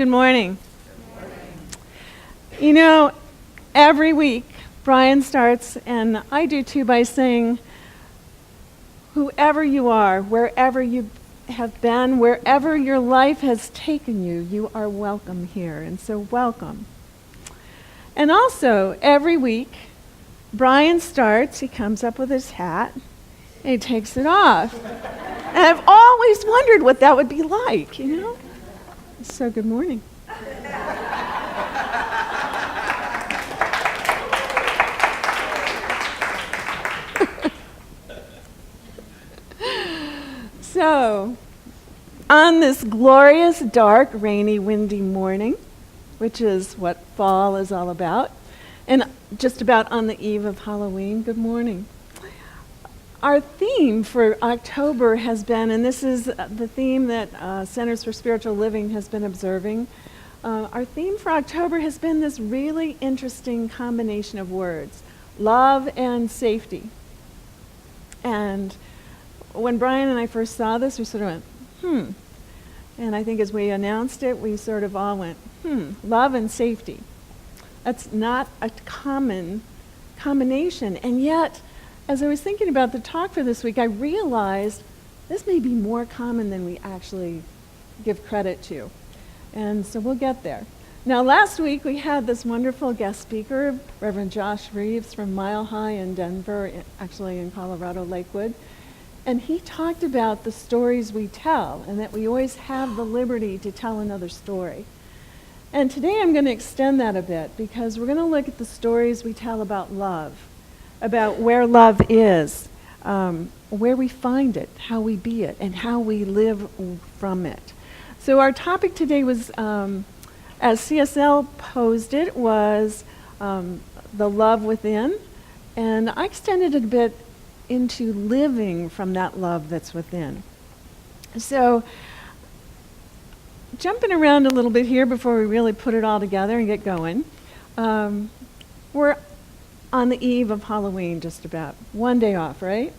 good morning. You know, every week Brian starts, and I do too, by saying, whoever you are, wherever you have been, wherever your life has taken you, you are welcome here. And so welcome. And also, every week, Brian starts, he comes up with his hat, and he takes it off. And I've always wondered what that would be like, you know? So good morning. So, on this glorious, dark, rainy, windy morning, which is what fall is all about, and just about on the eve of Halloween, good morning. Our theme for October has been, and this is the theme that Centers for Spiritual Living has been observing, our theme for October has been this really interesting combination of words, love and safety. And when Brian and I first saw this, we sort of went, And I think as we announced it, we sort of all went, love and safety. That's not a common combination. And yet, as I was thinking about the talk for this week, I realized this may be more common than we actually give credit to. And so we'll get there. Now, last week we had this wonderful guest speaker, Reverend Josh Reeves from Mile High in Denver, actually in Colorado, Lakewood. And he talked about the stories we tell, and that we always have the liberty to tell another story. And today I'm going to extend that a bit, because we're going to look at the stories we tell about love, about where love is, where we find it, how we be it, and how we live from it. So our topic today was, as CSL posed it, was the love within. And I extended it a bit into living from that love that's within. So, jumping around a little bit here before we really put it all together and get going. We're on the eve of Halloween, just about. One day off, right?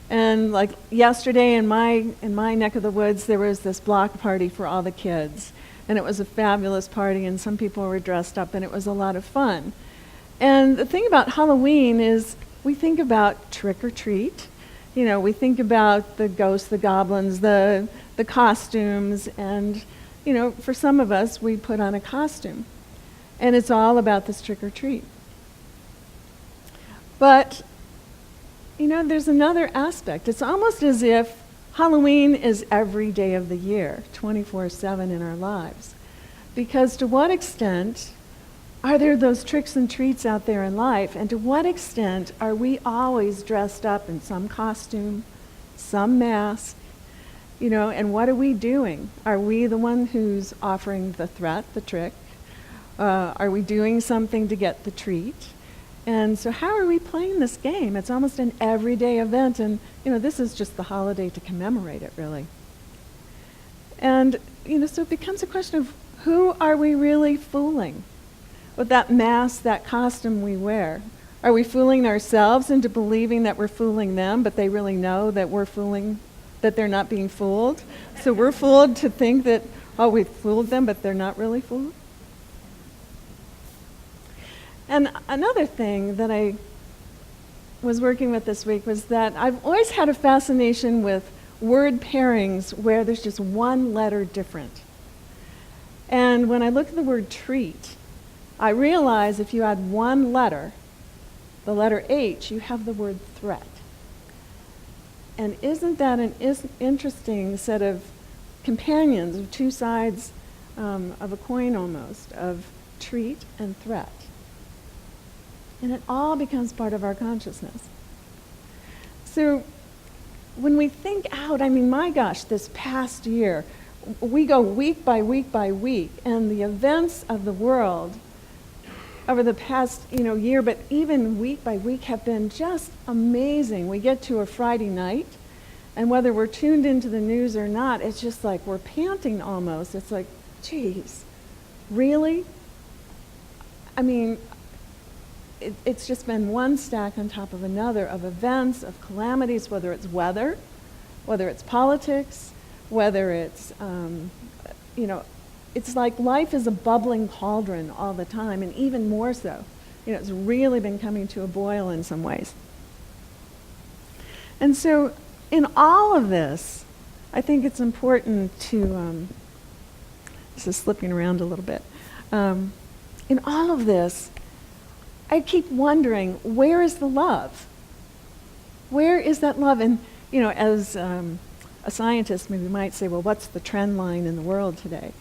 And like yesterday in my neck of the woods, there was this block party for all the kids. And it was a fabulous party, and some people were dressed up, and it was a lot of fun. And the thing about Halloween is we think about trick or treat. You know, we think about the ghosts, the goblins, the costumes, and, you know, for some of us, we put on a costume. And it's all about this trick or treat. But, you know, there's another aspect. It's almost as if Halloween is every day of the year, 24/7 in our lives. Because to what extent are there those tricks and treats out there in life? And to what extent are we always dressed up in some costume, some mask, you know, and what are we doing? Are we the one who's offering the threat, the trick? Are we doing something to get the treat? And so how are we playing this game? It's almost an everyday event, and, you know, this is just the holiday to commemorate it, really. And, you know, so it becomes a question of who are we really fooling with that mask, that costume we wear? Are we fooling ourselves into believing that we're fooling them, but they really know that we're fooling, that they're not being fooled? So we're fooled to think that, oh, we fooled them, but they're not really fooled? And another thing that I was working with this week was that I've always had a fascination with word pairings where there's just one letter different. And when I look at the word treat, I realize if you add one letter, the letter H, you have the word threat. And isn't that an interesting set of companions, of two sides of a coin almost, of treat and threat? And it all becomes part of our consciousness. So when we think out, I mean, my gosh, this past year, we go week by week by week, and the events of the world over the past, you know, year, but even week by week, have been just amazing. We get to a Friday night, and whether we're tuned into the news or not, it's just like we're panting almost. It's like, geez, really? I mean, it's just been one stack on top of another of events, of calamities, whether it's weather, whether it's politics, whether it's, it's like life is a bubbling cauldron all the time, and even more so. It's really been coming to a boil in some ways. And so in all of this, I think it's important to, this is slipping around a little bit. In all of this, I keep wondering, where is the love? Where is that love? And, as a scientist, maybe might say, well, what's the trend line in the world today?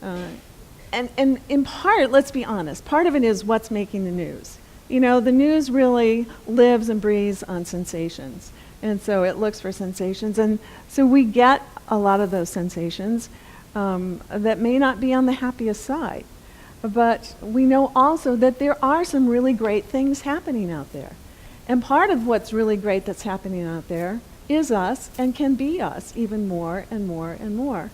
And in part, let's be honest, part of it is what's making the news. The news really lives and breathes on sensations. And so it looks for sensations. And so we get a lot of those sensations that may not be on the happiest side. But we know also that there are some really great things happening out there. And part of what's really great that's happening out there is us and can be us even more and more and more.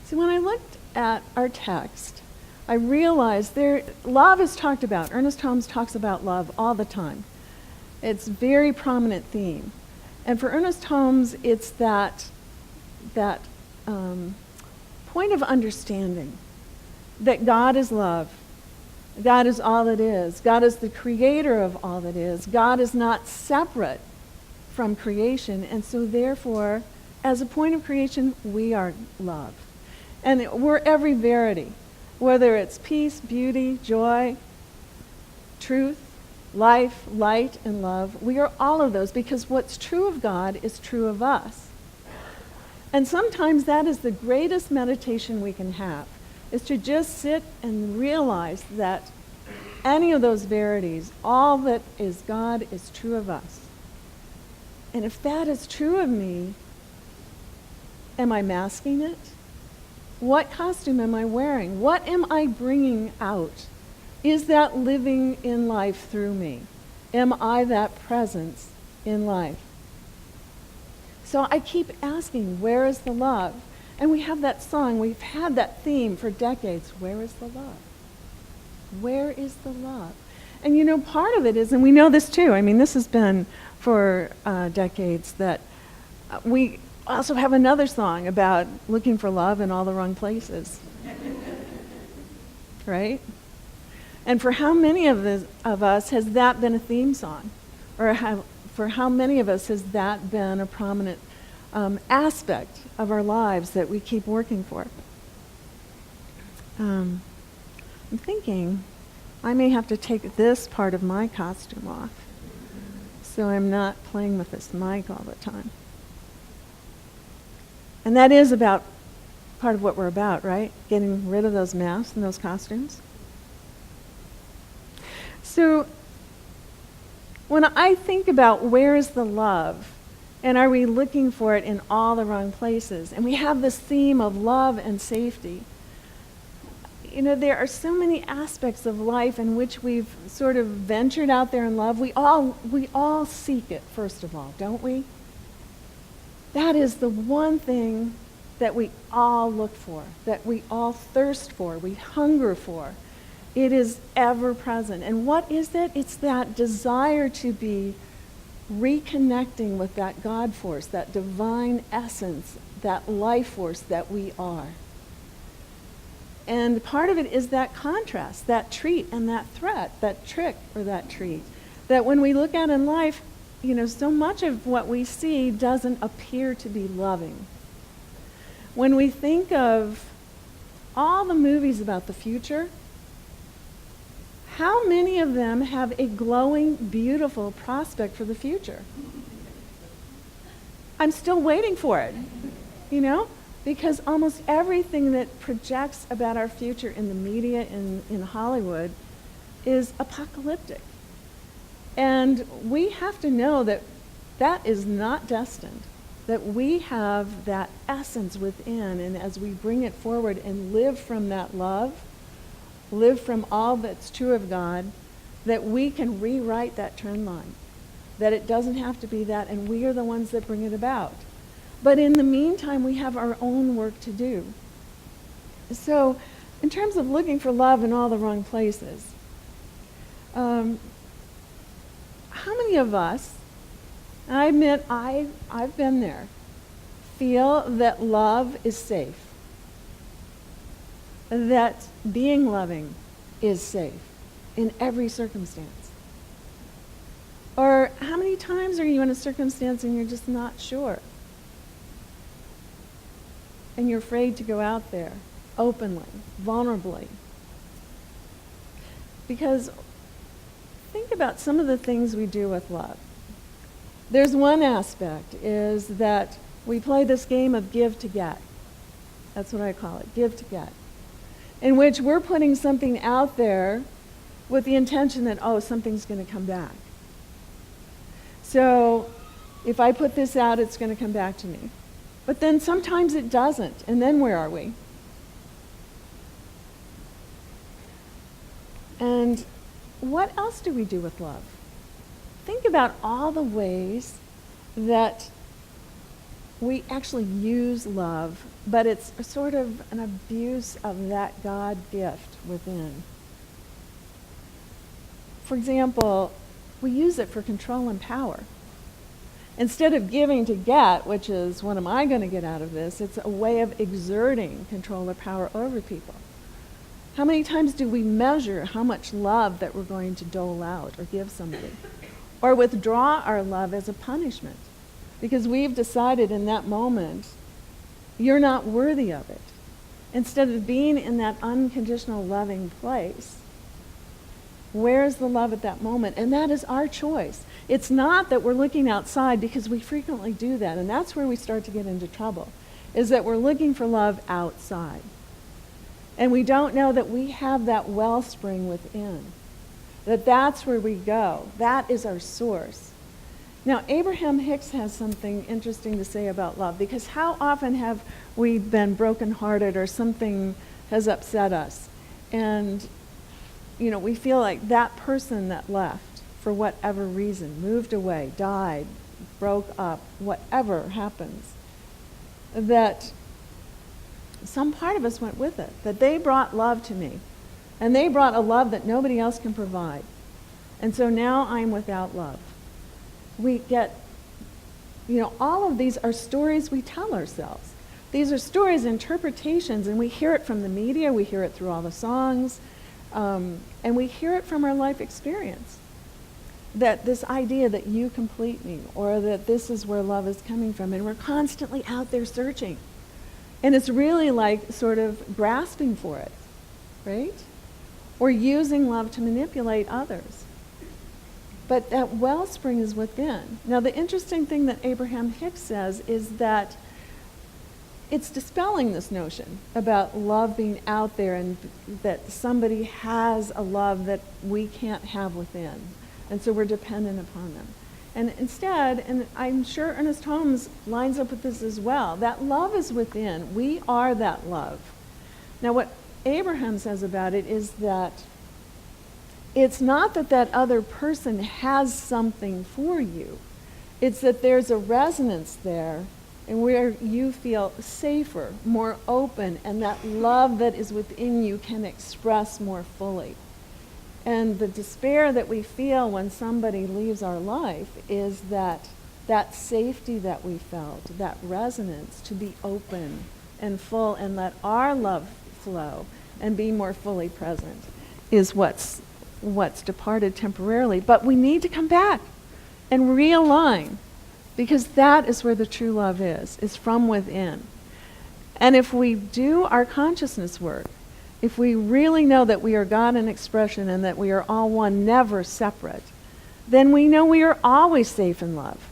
So when I looked at our text, I realized love is talked about. Ernest Holmes talks about love all the time. It's a very prominent theme. And for Ernest Holmes, it's that point of understanding that God is love. God is all that is. God is the creator of all that is. God is not separate from creation. And so therefore, as a point of creation, we are love. And we're every verity, whether it's peace, beauty, joy, truth, life, light, and love. We are all of those because what's true of God is true of us. And sometimes that is the greatest meditation we can have, is to just sit and realize that any of those verities, all that is God is true of us. And if that is true of me, am I masking it? What costume am I wearing? What am I bringing out? Is that living in life through me? Am I that presence in life? So I keep asking, where is the love? And we have that song, we've had that theme for decades. Where is the love? Where is the love? And part of it is, and we know this too, this has been for decades, that we also have another song about looking for love in all the wrong places. Right? And for how many of us has that been a theme song? Or for how many of us has that been a prominent aspect of our lives that we keep working for? I'm thinking I may have to take this part of my costume off so I'm not playing with this mic all the time. And that is about part of what we're about, right? Getting rid of those masks and those costumes. So when I think about where is the love, and are we looking for it in all the wrong places, and we have this theme of love and safety, there are so many aspects of life in which we've sort of ventured out there in love. We all seek it, first of all, don't we? That is the one thing that we all look for, that we all thirst for, we hunger for. It is ever present. And what is it? It's that desire to be reconnecting with that God force, that divine essence, that life force that we are. And part of it is that contrast, that treat and that threat, that trick or that treat, that when we look at in life, so much of what we see doesn't appear to be loving. When we think of all the movies about the future, how many of them have a glowing, beautiful prospect for the future? I'm still waiting for it, because almost everything that projects about our future in the media, in Hollywood, is apocalyptic. And we have to know that that is not destined, that we have that essence within, and as we bring it forward and live from that love, live from all that's true of God, that we can rewrite that trend line, that it doesn't have to be that, and we are the ones that bring it about. But in the meantime, we have our own work to do. So in terms of looking for love in all the wrong places, how many of us, and I admit I've been there, feel that love is safe? that being loving is safe in every circumstance? Or how many times are you in a circumstance and you're just not sure? And you're afraid to go out there openly, vulnerably. Because think about some of the things we do with love. There's one aspect is that we play this game of give to get. That's what I call it, give to get. In which we're putting something out there with the intention that, oh, something's going to come back. So if I put this out, it's going to come back to me. But then sometimes it doesn't. And then where are we? And what else do we do with love? Think about all the ways that we actually use love, but it's sort of an abuse of that God gift within. For example, we use it for control and power. Instead of giving to get, which is what am I going to get out of this, it's a way of exerting control or power over people. How many times do we measure how much love that we're going to dole out or give somebody? Or withdraw our love as a punishment? Because we've decided in that moment, you're not worthy of it. Instead of being in that unconditional loving place, where's the love at that moment? And that is our choice. It's not that we're looking outside, because we frequently do that. And that's where we start to get into trouble, is that we're looking for love outside. And we don't know that we have that wellspring within, that that's where we go. That is our source. Now, Abraham Hicks has something interesting to say about love, because how often have we been brokenhearted or something has upset us? And, we feel like that person that left, for whatever reason, moved away, died, broke up, whatever happens, that some part of us went with it, that they brought love to me. And they brought a love that nobody else can provide. And so now I'm without love. We get, all of these are stories we tell ourselves. These are stories, interpretations, and we hear it from the media, we hear it through all the songs, and we hear it from our life experience. That this idea that you complete me, or that this is where love is coming from, and we're constantly out there searching. And it's really like sort of grasping for it, right? Or using love to manipulate others. But that wellspring is within. Now, the interesting thing that Abraham Hicks says is that it's dispelling this notion about love being out there and that somebody has a love that we can't have within. And so we're dependent upon them. And instead, and I'm sure Ernest Holmes lines up with this as well, that love is within. We are that love. Now, what Abraham says about it is that it's not that that other person has something for you. It's that there's a resonance there and where you feel safer, more open, and that love that is within you can express more fully. And the despair that we feel when somebody leaves our life is that safety that we felt, that resonance to be open and full and let our love flow and be more fully present is what's departed temporarily. But we need to come back and realign, because that is where the true love is from within. And if we do our consciousness work, if we really know that we are God in expression and that we are all one, never separate, then we know we are always safe in love.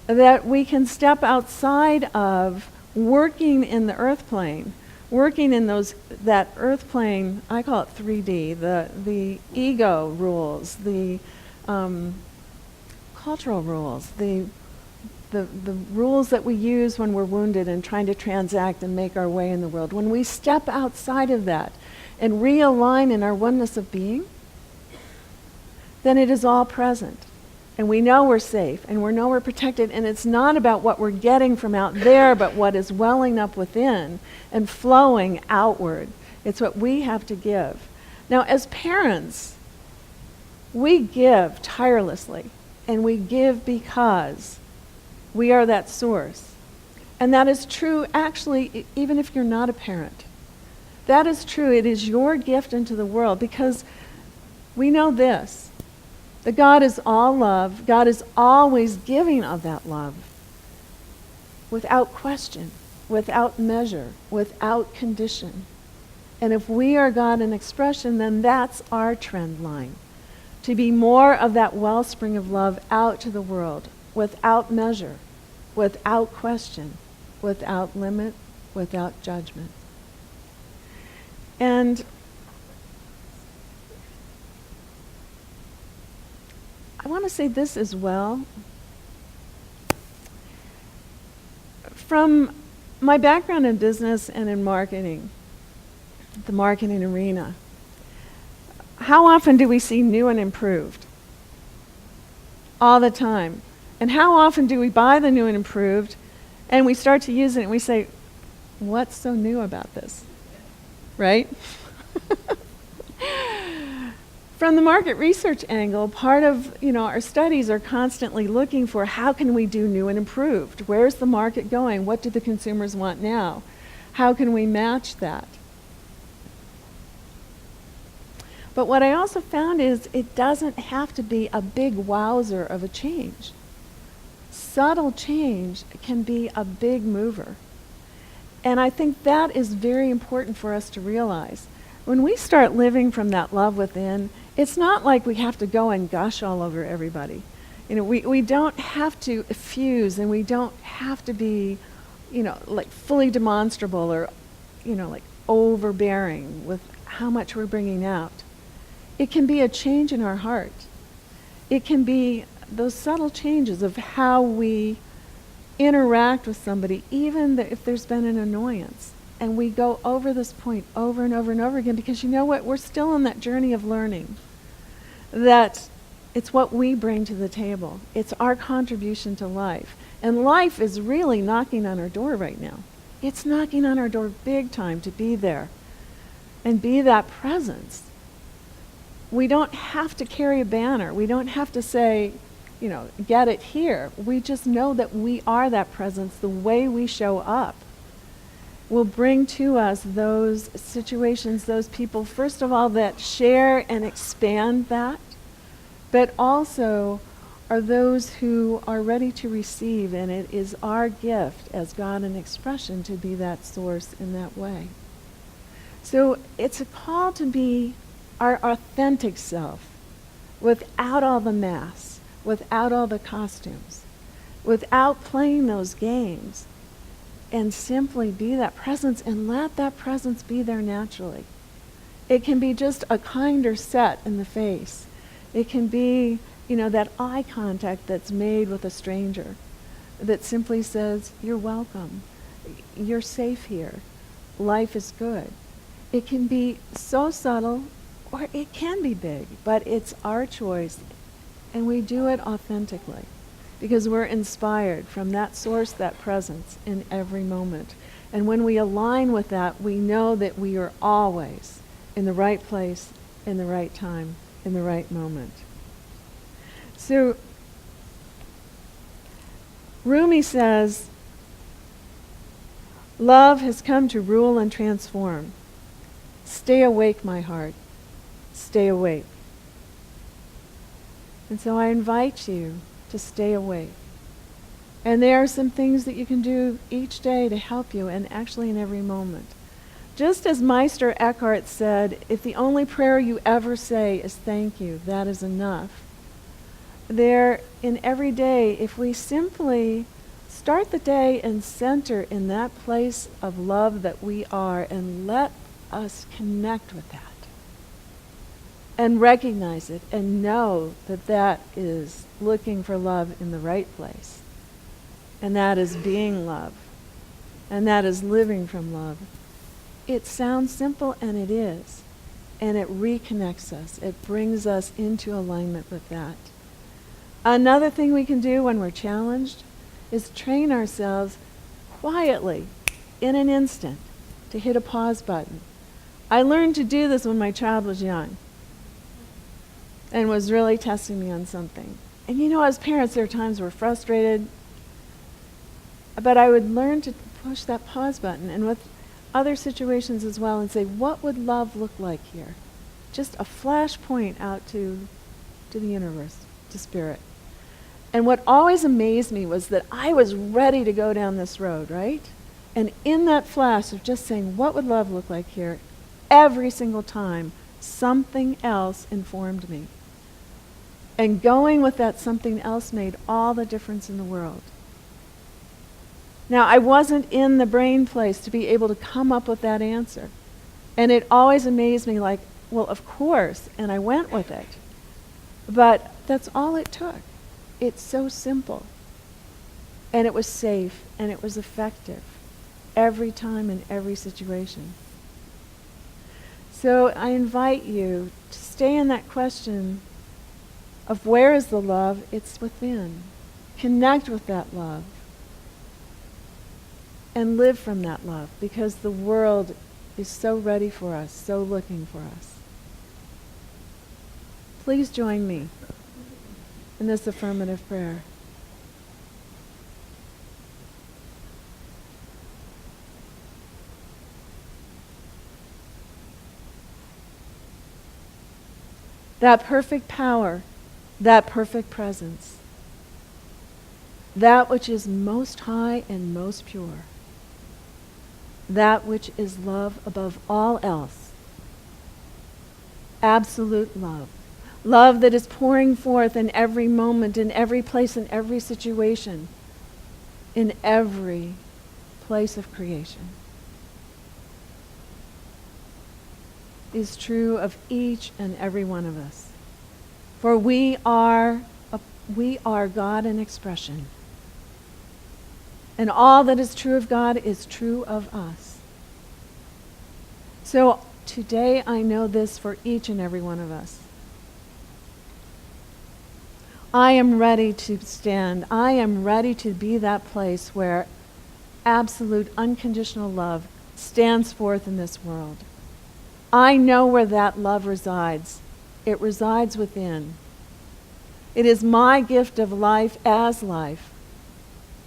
That we can step outside of working in the earth plane, working in that earth plane, I call it 3D, the ego rules, the cultural rules, the rules that we use when we're wounded and trying to transact and make our way in the world. When we step outside of that and realign in our oneness of being, then it is all present. And we know we're safe, and we know we're protected, and it's not about what we're getting from out there, but what is welling up within and flowing outward. It's what we have to give. Now, as parents, we give tirelessly, and we give because we are that source. And that is true, actually, even if you're not a parent. That is true. It is your gift into the world, because we know this, that God is all love. God is always giving of that love without question, without measure, without condition. And if we are God in expression, then that's our trend line, to be more of that wellspring of love out to the world, without measure, without question, without limit, without judgment. And I want to say this as well. From my background in business and in marketing, the marketing arena, how often do we see new and improved? All the time. And how often do we buy the new and improved and we start to use it and we say, what's so new about this? Right? From the market research angle, part of our studies are constantly looking for how can we do new and improved? Where's the market going? What do the consumers want now? How can we match that? But what I also found is it doesn't have to be a big wowzer of a change. Subtle change can be a big mover. And I think that is very important for us to realize. When we start living from that love within, it's not like we have to go and gush all over everybody. We don't have to effuse, and we don't have to be, like fully demonstrable or, like overbearing with how much we're bringing out. It can be a change in our heart. It can be those subtle changes of how we interact with somebody, even if there's been an annoyance. And we go over this point over and over and over again, because you know what? We're still on that journey of learning that it's what we bring to the table. It's our contribution to life. And life is really knocking on our door right now. It's knocking on our door big time to be there and be that presence. We don't have to carry a banner. We don't have to say, get it here. We just know that we are that presence. The way we show up will bring to us those situations, those people, first of all, that share and expand that, but also are those who are ready to receive, and it is our gift as God in expression to be that source in that way. So it's a call to be our authentic self, without all the masks, without all the costumes, without playing those games, and simply be that presence and let that presence be there naturally. It can be just a kinder set in the face. It can be, that eye contact that's made with a stranger that simply says, you're welcome, you're safe here, life is good. It can be so subtle, or it can be big, but it's our choice, and we do it authentically because we're inspired from that source, that presence in every moment. And when we align with that, we know that we are always in the right place, in the right time, in the right moment. So Rumi says, love has come to rule and transform. Stay awake, my heart. Stay awake. And so I invite you to stay awake. And there are some things that you can do each day to help you, and actually in every moment. Just as Meister Eckhart said, if the only prayer you ever say is thank you, that is enough. There, in every day, if we simply start the day and center in that place of love that we are, and let us connect with that, and recognize it, and know that that is looking for love in the right place, and that is being love, and that is living from love. It sounds simple, and it is, and it reconnects us. It brings us into alignment with that. Another thing we can do when we're challenged is train ourselves quietly, in an instant, to hit a pause button. I learned to do this when my child was young and was really testing me on something. And as parents, there are times we're frustrated, but I would learn to push that pause button. And with other situations as well and say, what would love look like here? Just a flash point out to the universe, to spirit. And what always amazed me was that I was ready to go down this road, right? And in that flash of just saying, what would love look like here? Every single time, something else informed me. And going with that something else made all the difference in the world. Now, I wasn't in the brain place to be able to come up with that answer. And it always amazed me, like, well, of course, and I went with it. But that's all it took. It's so simple. And it was safe, and it was effective every time in every situation. So I invite you to stay in that question of where is the love? It's within. Connect with that love. And live from that love, because the world is so ready for us, so looking for us. Please join me in this affirmative prayer. That perfect power, that perfect presence, that which is most high and most pure, that which is love above all else, absolute love, love that is pouring forth in every moment, in every place, in every situation, in every place of creation, is true of each and every one of us. For we are God in expression. And all that is true of God is true of us. So today I know this for each and every one of us. I am ready to stand. I am ready to be that place where absolute unconditional love stands forth in this world. I know where that love resides. It resides within. It is my gift of life as life,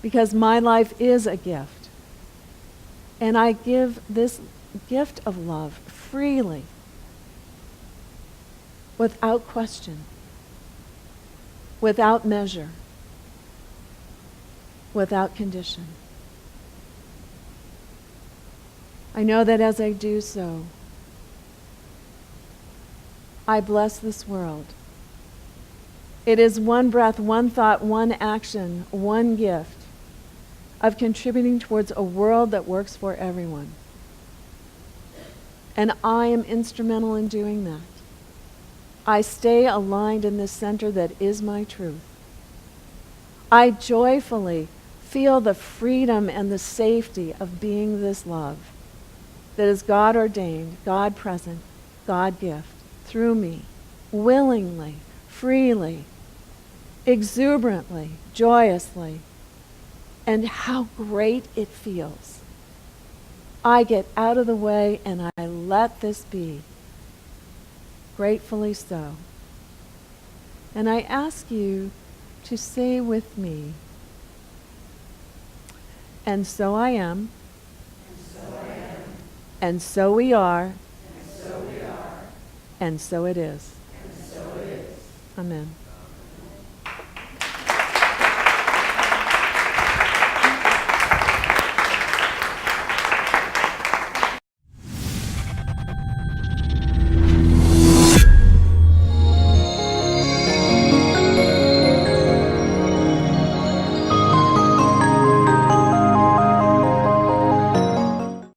because my life is a gift. And I give this gift of love freely, without question, without measure, without condition. I know that as I do so, I bless this world. It is one breath, one thought, one action, one gift of contributing towards a world that works for everyone. And I am instrumental in doing that. I stay aligned in this center that is my truth. I joyfully feel the freedom and the safety of being this love that is God ordained, God present, God gift through me, willingly, freely, exuberantly, joyously. And how great it feels. I get out of the way and I let this be. Gratefully so. And I ask you to say with me, and so I am, and so we are, and so it is. Amen.